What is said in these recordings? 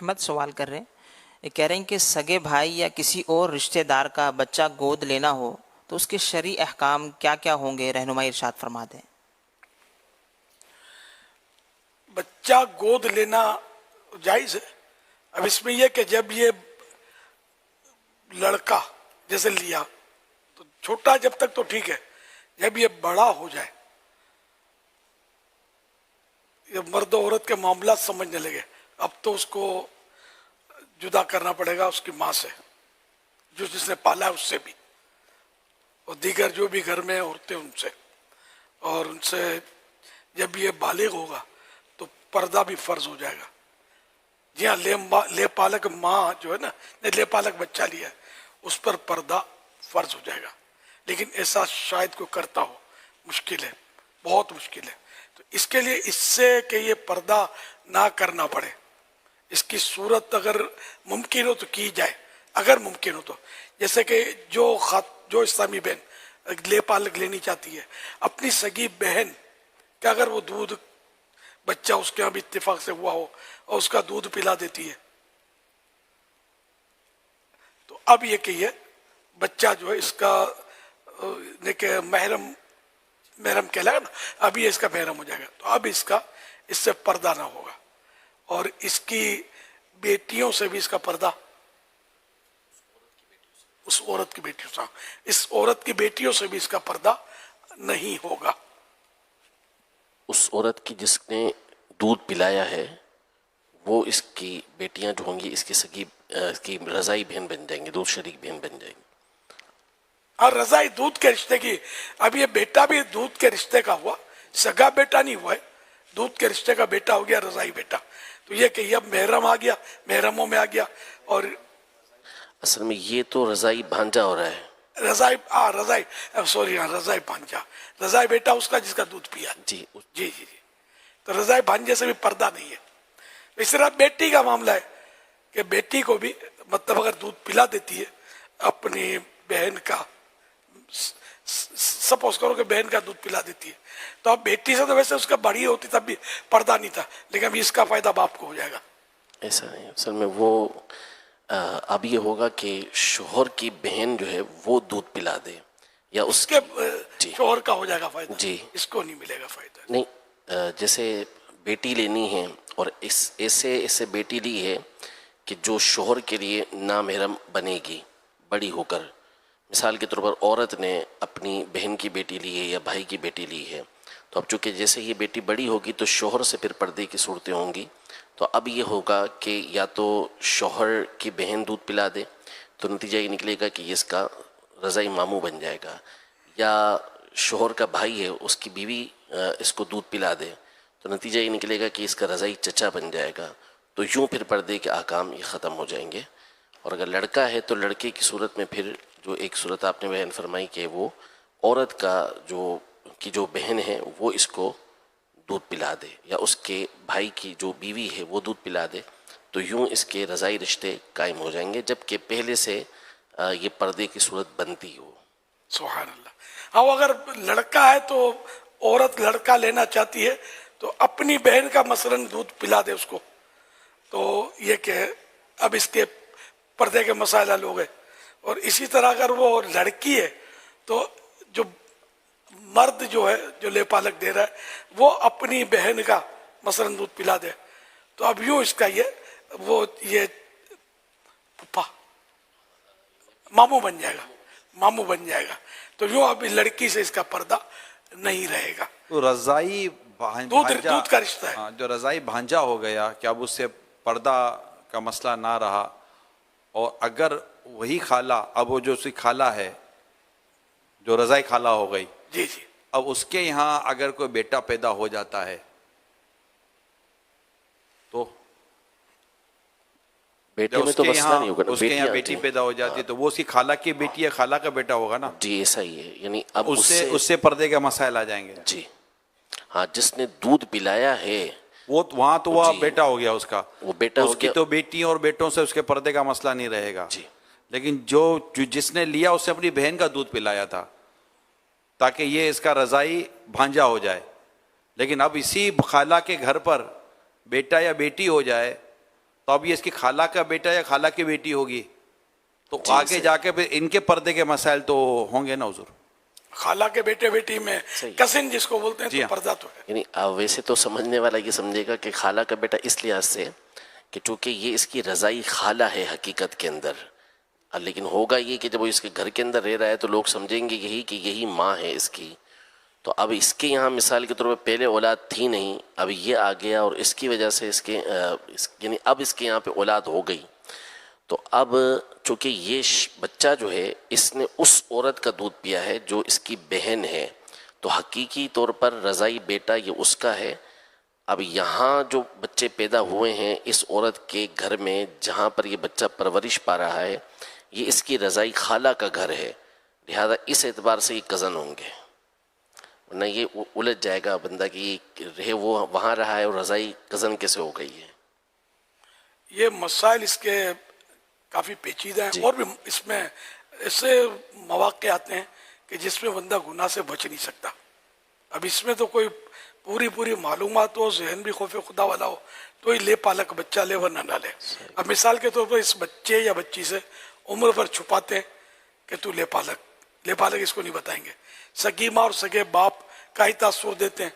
احمد سوال کر رہے ہیں، یہ کہہ رہے ہیں کہ سگے بھائی یا کسی اور رشتہ دار کا بچہ گود لینا ہو تو اس کے شرعی احکام کیا کیا ہوں گے، رہنمائی ارشاد فرما دیں۔ بچہ گود لینا جائز ہے۔ اب اس میں یہ کہ جب یہ لڑکا جیسے لیا تو چھوٹا جب تک تو ٹھیک ہے، جب یہ بڑا ہو جائے، یہ مرد و عورت کے معاملات سمجھنے لگے، اب تو اس کو جدا کرنا پڑے گا اس کی ماں سے، جو جس نے پالا ہے اس سے بھی، اور دیگر جو بھی گھر میں عورتیں ان سے، اور ان سے جب یہ بالغ ہوگا تو پردہ بھی فرض ہو جائے گا۔ جی ہاں، لے پالک ماں جو ہے نا، نے لے پالک بچہ لیا ہے، اس پر پردہ فرض ہو جائے گا، لیکن ایسا شاید کوئی کرتا ہو، مشکل ہے، بہت مشکل ہے۔ تو اس کے لیے اس سے کہ یہ پردہ نہ کرنا پڑے، اس کی صورت اگر ممکن ہو تو کی جائے، اگر ممکن ہو تو، جیسے کہ جو اسلامی بہن لے پالک لینی چاہتی ہے، اپنی سگی بہن کہ اگر وہ دودھ بچہ اس کے یہاں بھی اتفاق سے ہوا ہو اور اس کا دودھ پلا دیتی ہے، تو اب یہ کہ یہ بچہ جو ہے اس کا محرم کہلائے نا، اب یہ اس کا محرم ہو جائے گا، تو اب اس سے پردہ نہ ہوگا، اور اس کی بیٹیوں سے بھی اس کا پردہ، اس عورت کی بیٹیوں سے، اس عورت کی بیٹیوں سے بھی اس کا پردہ نہیں ہوگا۔ اس عورت کی جس نے دودھ پلایا ہے وہ اس کی بیٹیاں جو ہوں گی اس کی رضائی بہن بن جائیں گی، دودھ شریک بہن بن جائیں گی۔ اور رضائی دودھ کے رشتے کی، اب یہ بیٹا بھی دودھ کے رشتے کا ہوا، سگا بیٹا نہیں ہوا ہے، دودھ کے رشتے کا بیٹا ہو گیا رضائی بیٹا، تو یہ کہ اب محرم آ گیا، محرموں میں آ گیا، اور اصل میں یہ تو رضائی بھانجا ہو رہا ہے۔ رضائی بھانجا، رضائی بیٹا اس کا جس کا دودھ پیا۔ جی جی جی جی، تو رضائی بھانجے سے بھی پردہ نہیں ہے۔ اس طرح بیٹی کا معاملہ ہے کہ بیٹی کو بھی مطلب اگر دودھ پلا دیتی ہے اپنی بہن کا، سپوز کرو کہ بہن کا دودھ پلا دیتی ہے، تو اب بیٹی سے تو ویسے اس کا بڑی ہوتی تب بھی پردہ نہیں تھا، لیکن اب اس کا فائدہ باپ کو ہو جائے گا۔ ایسا نہیں، اصل میں وہ اب یہ ہوگا کہ شوہر کی بہن جو ہے وہ دودھ پلا دے یا اس کے شوہر کا ہو جائے گا فائدہ، جی اس کو نہیں ملے گا فائدہ۔ نہیں، جیسے بیٹی لینی ہے اور ایسے بیٹی لی ہے کہ جو شوہر کے لیے نامحرم بنے گی بڑی ہو کر، مثال کے طور پر عورت نے اپنی بہن کی بیٹی لی ہے یا بھائی کی بیٹی لی ہے، تو اب چونکہ جیسے یہ بیٹی بڑی ہوگی تو شوہر سے پھر پردے کی صورتیں ہوں گی، تو اب یہ ہوگا کہ یا تو شوہر کی بہن دودھ پلا دے تو نتیجہ یہ نکلے گا کہ یہ اس کا رضائی ماموں بن جائے گا، یا شوہر کا بھائی ہے اس کی بیوی اس کو دودھ پلا دے تو نتیجہ یہ نکلے گا کہ اس کا رضائی چچا بن جائے گا، تو یوں پھر پردے کے احکام یہ ختم ہو جائیں گے۔ اور اگر لڑکا ہے تو لڑکے کی صورت میں پھر جو ایک صورت آپ نے بیان فرمائی کہ وہ عورت کا جو بہن ہے وہ اس کو دودھ پلا دے یا اس کے بھائی کی جو بیوی ہے وہ دودھ پلا دے، تو یوں اس کے رضائی رشتے قائم ہو جائیں گے، جبکہ پہلے سے یہ پردے کی صورت بنتی ہو۔ سبحان اللہ۔ ہاں، اگر لڑکا ہے تو عورت لڑکا لینا چاہتی ہے تو اپنی بہن کا مثلاً دودھ پلا دے اس کو، تو یہ کہ اب اس کے پردے کے مسائل حل ہو گئے۔ اور اسی طرح اگر وہ لڑکی ہے تو جو مرد جو ہے جو لے پالک دے رہا ہے وہ اپنی بہن کا مثلاً دودھ پلا دے، تو اب یوں اس کا یہ پھپھا ماموں بن جائے گا، ماموں بن جائے گا، تو یوں اب لڑکی سے اس کا پردہ نہیں رہے گا۔ تو رضائی دودھ کا رشتہ ہے۔ جو رضائی بھانجا ہو گیا کہ اب اس سے پردہ کا مسئلہ نہ رہا، اور اگر وہی خالہ، اب وہ جو اس کی خالہ ہے جو رضائی خالہ ہو گئی، جی جی، اب اس کے یہاں اگر کوئی بیٹا پیدا ہو جاتا ہے تو بیٹے میں تو مسئلہ نہیں ہوگا نا، اس کے یہاں بیٹی پیدا ہو جاتی ہے تو وہ اس کی خالہ کی بیٹی ہے، خالہ کا بیٹا ہوگا نا، جی ایسا ہی ہے، یعنی اب اس سے پردے کے مسائل آ جائیں گے۔ جی ہاں، جس نے دودھ پلایا ہے وہ وہاں تو وہ بیٹا ہو گیا اس کا، وہ بیٹا اس کی تو بیٹی اور بیٹوں سے اس کے پردے کا مسئلہ نہیں رہے گا۔ جی، لیکن جس نے لیا اس نے اپنی بہن کا دودھ پلایا تھا تاکہ یہ اس کا رضائی بھانجا ہو جائے، لیکن اب اسی خالہ کے گھر پر بیٹا یا بیٹی ہو جائے تو اب یہ اس کی خالہ کا بیٹا یا خالہ کی بیٹی ہوگی, تو جی آگے صحیح. جا کے پھر ان کے پردے کے مسائل تو ہوں گے نا حضور. خالہ کے بیٹے بیٹی میں صحیح. کزن جس کو بولتے ہیں جی تو ہاں. پردہ تو ہے. یعنی ویسے تو سمجھنے والا یہ سمجھے گا کہ خالہ کا بیٹا اس لحاظ سے کہ چونکہ یہ اس کی رضائی خالہ ہے حقیقت کے اندر, لیکن ہوگا یہ کہ جب وہ اس کے گھر کے اندر رہ رہا ہے تو لوگ سمجھیں گے یہی کہ یہی ماں ہے اس کی. تو اب اس کے یہاں مثال کے طور پر پہلے اولاد تھی نہیں, اب یہ آ گیا اور اس کی وجہ سے اس کے یعنی اب اس کے یہاں پہ اولاد ہو گئی, تو اب چونکہ یہ بچہ جو ہے اس نے اس عورت کا دودھ پیا ہے جو اس کی بہن ہے, تو حقیقی طور پر رضائی بیٹا یہ اس کا ہے. اب یہاں جو بچے پیدا ہوئے ہیں اس عورت کے گھر میں جہاں پر یہ بچہ پرورش پا رہا ہے, یہ اس کی رضائی خالہ کا گھر ہے, لہذا اس اعتبار سے یہ کزن ہوں گے. ورنہ یہ الجھ جائے گا بندہ کہ یہ رہے وہ وہاں رہا ہے اور رضائی کزن کیسے ہو گئی ہے. یہ مسائل اس کے کافی پیچیدہ ہیں, جی. اور بھی اس میں ایسے مواقع آتے ہیں کہ جس میں بندہ گناہ سے بچ نہیں سکتا. اب اس میں تو کوئی پوری معلومات ہو, ذہن بھی خوف خدا والا ہو, تو ہی لے پالک بچہ لے ورنہ نہ لے. اب مثال کے طور پر اس بچے یا بچی سے عمر پر چھپاتے ہیں کہ تو لے پالک اس کو نہیں بتائیں گے. سگی ماں اور سگے باپ کا ہی تاثر دیتے ہیں,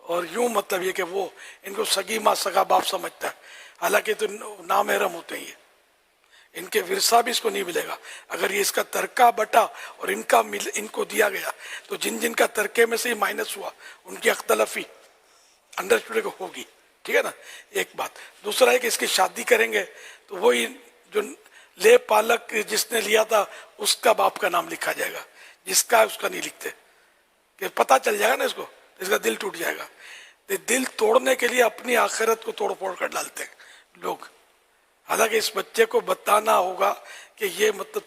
اور یوں مطلب یہ کہ وہ ان کو سگی ماں سگا باپ سمجھتا ہے, حالانکہ تو نامحرم ہوتے ہیں. ان کے ورثہ بھی اس کو نہیں ملے گا. اگر یہ اس کا ترکہ بٹا اور ان کو دیا گیا تو جن کا ترکے میں سے ہی مائنس ہوا ان کی اختلافی انڈرسٹوڈ ہوگی. ٹھیک ہے نا, ایک بات. دوسرا ہے کہ اس کی شادی کریں گے تو وہی جو لے پالک جس نے لیا تھا اس کا باپ کا نام لکھا جائے گا, جس کا اس کا نہیں لکھتے, کہ پتہ چل جائے گا نا اس کو, اس کا دل ٹوٹ جائے گا. دل توڑنے کے لیے اپنی آخرت کو توڑ پھوڑ کر ڈالتے ہیں لوگ. حالانکہ اس بچے کو بتانا ہوگا کہ یہ مطلب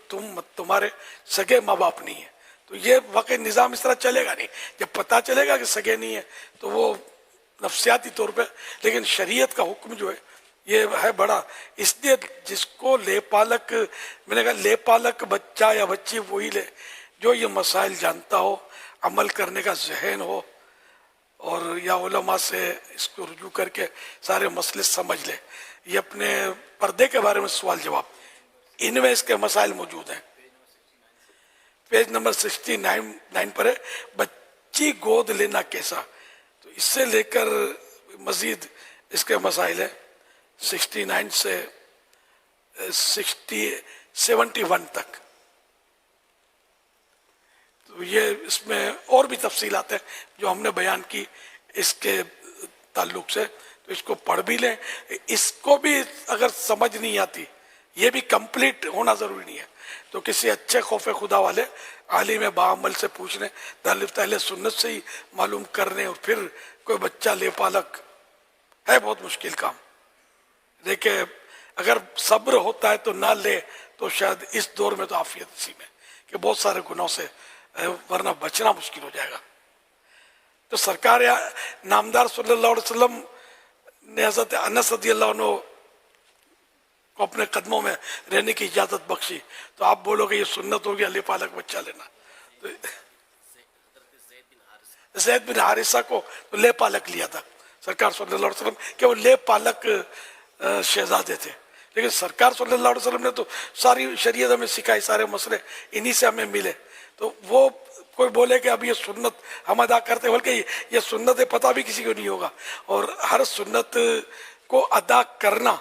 تمہارے سگے ماں باپ نہیں ہیں, تو یہ واقعی نظام اس طرح چلے گا نہیں. جب پتہ چلے گا کہ سگے نہیں ہیں تو وہ نفسیاتی طور پہ, لیکن شریعت کا حکم جو ہے یہ ہے بڑا. اس لیے جس کو لے پالک, میں نے کہا لے پالک بچہ یا بچی وہی لے جو یہ مسائل جانتا ہو, عمل کرنے کا ذہن ہو, اور یا علماء سے اس کو رجوع کر کے سارے مسئلے سمجھ لے. یہ اپنے پردے کے بارے میں سوال جواب, ان میں اس کے مسائل موجود ہیں. پیج نمبر 69 پر ہے بچی گود لینا کیسا, تو اس سے لے کر مزید اس کے مسائل ہیں 69 سے 71 تک. تو یہ اس میں اور بھی تفصیلات ہیں جو ہم نے بیان کی اس کے تعلق سے, تو اس کو پڑھ بھی لیں. اس کو بھی اگر سمجھ نہیں آتی, یہ بھی کمپلیٹ ہونا ضروری نہیں ہے, تو کسی اچھے خوف خدا والے عالم باعمل سے پوچھ لیں, اہل سنت سے ہی معلوم کر لیں, اور پھر کوئی بچہ لے پالک ہے بہت مشکل کام. دیکھیں اگر صبر ہوتا ہے تو نہ لے, تو شاید اس دور میں تو عافیت اسی میں کہ بہت سارے گناہوں سے ورنہ بچنا مشکل ہو جائے گا. تو سرکار نامدار صلی اللہ علیہ وسلم نے حضرت انس رضی اللہ عنہ کو اپنے قدموں میں رہنے کی اجازت بخشی, تو آپ بولو گے یہ سنت ہوگی لے پالک بچہ لینا. تو زید بن حارثہ کو تو لے پالک لیا تھا سرکار صلی اللہ علیہ وسلم کہ وہ لے پالک شہزادے تھے, لیکن سرکار صلی اللہ علیہ وسلم نے تو ساری شریعت ہمیں سکھائی, سارے مسئلے انہی سے ہمیں ملے. تو وہ کوئی بولے کہ اب یہ سنت ہم ادا کرتے, بلکہ یہ سنت پتہ بھی کسی کو نہیں ہوگا, اور ہر سنت کو ادا کرنا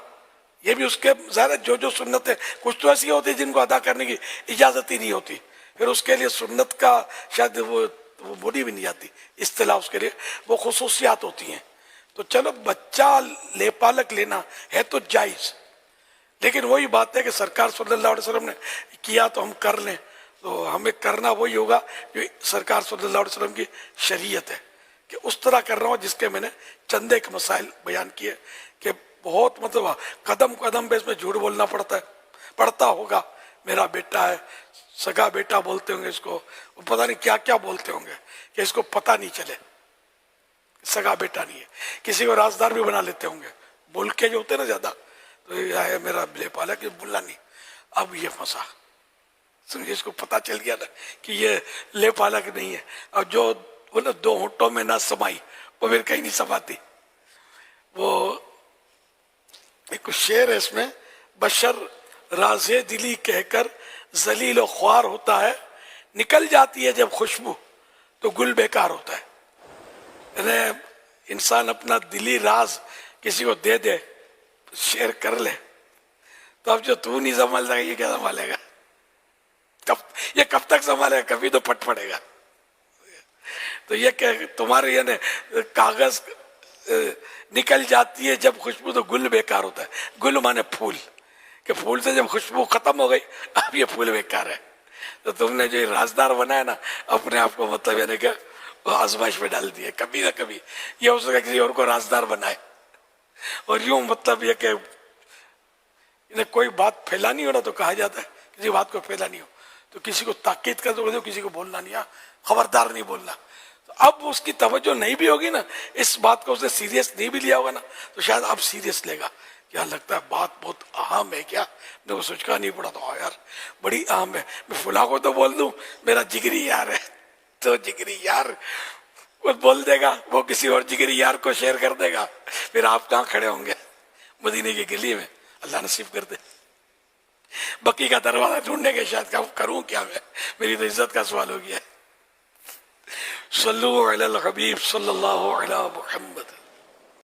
یہ بھی اس کے ظاہر جو سنت ہے, کچھ تو ایسی ہوتی ہے جن کو ادا کرنے کی اجازت ہی نہیں ہوتی, پھر اس کے لیے سنت کا شاید وہ بولی بھی نہیں آتی اصطلاح, اس کے لیے وہ خصوصیات ہوتی ہیں. تو چلو بچہ لے پالک لینا ہے تو جائز, لیکن وہی بات ہے کہ سرکار صلی اللہ علیہ وسلم نے کیا تو ہم کر لیں, تو ہمیں کرنا وہی ہوگا جو سرکار صلی اللہ علیہ وسلم کی شریعت ہے, کہ اس طرح کر رہا ہوں جس کے میں نے چند ایک مسائل بیان کیے, کہ بہت مطلب قدم قدم پہ اس میں جھوٹ بولنا پڑتا ہوگا. میرا بیٹا ہے, سگا بیٹا بولتے ہوں گے اس کو, پتہ نہیں کیا کیا بولتے ہوں گے کہ اس کو پتہ نہیں چلے سگا بیٹا نہیں ہے. کسی کو رازدار بھی بنا لیتے ہوں گے بول کے, جو ہوتے نا زیادہ, تو یہ ہے میرا لے پالا کہ بولنا نہیں. اب یہ پھنسا, سمجھے, اس کو پتہ چل گیا نا کہ یہ لے پالا کہ نہیں ہے. اب جو بولے دو ہونٹوں میں نہ سمائی وہ پھر کہیں نہیں سماتی. وہ ایک کچھ شعر ہے اس میں، بشر راز دلی کہہ کر ذلیل و خوار ہوتا ہے، نکل جاتی ہے جب خوشبو تو گل بیکار ہوتا ہے. یعنی انسان اپنا دلی راز کسی کو دے دے، شیئر کر لے، تو اب جو تو نہیں سنبھال سکے یہ کیا سنبھالے گا؟ یہ کب تک سنبھالے گا؟ کبھی تو پھٹ پڑے گا. تو یہ کہ تمہارے یعنی کاغذ نکل جاتی ہے جب خوشبو تو گل بیکار ہوتا ہے. گل مانے پھول، کہ پھول سے جب خوشبو ختم ہو گئی اب یہ پھول بیکار ہے. تو تم نے جو یہ رازدار بنایا نا اپنے آپ کو، مطلب یعنی کہ وہ آزمائش میں ڈال دیا. کبھی نہ کبھی یہ ہو سکتا کسی اور کو رازدار بنائے. اور یوں مطلب یہ کہ انہیں کوئی بات پھیلانی ہو نا تو کہا جاتا ہے کسی بات کو پھیلانی ہو تو کسی کو تاکید کر دو، کسی کو بولنا نہیں، خبردار نہیں بولنا. تو اب اس کی توجہ نہیں بھی ہوگی نا، اس بات کو اس نے سیریس نہیں بھی لیا ہوگا نا، تو شاید اب سیریس لے گا. کیا لگتا ہے بات بہت اہم ہے کیا؟ میرے کو سوچ کا نہیں پڑا. تو یار بڑی اہم ہے، میں فلاں کو تو بول دوں میرا جگری یار ہے، تو جگری یار وہ بول دے گا، وہ کسی اور جگری یار کو شیئر کر دے گا، پھر آپ کہاں کھڑے ہوں گے مدینے کی گلی میں؟ اللہ نصیب کر دے. بقی کا دروازہ ڈھونڈنے کے شاید کروں کیا میں، میری تو عزت کا سوال ہو گیا. صلو علی الحبیب صلی اللہ علی محمد.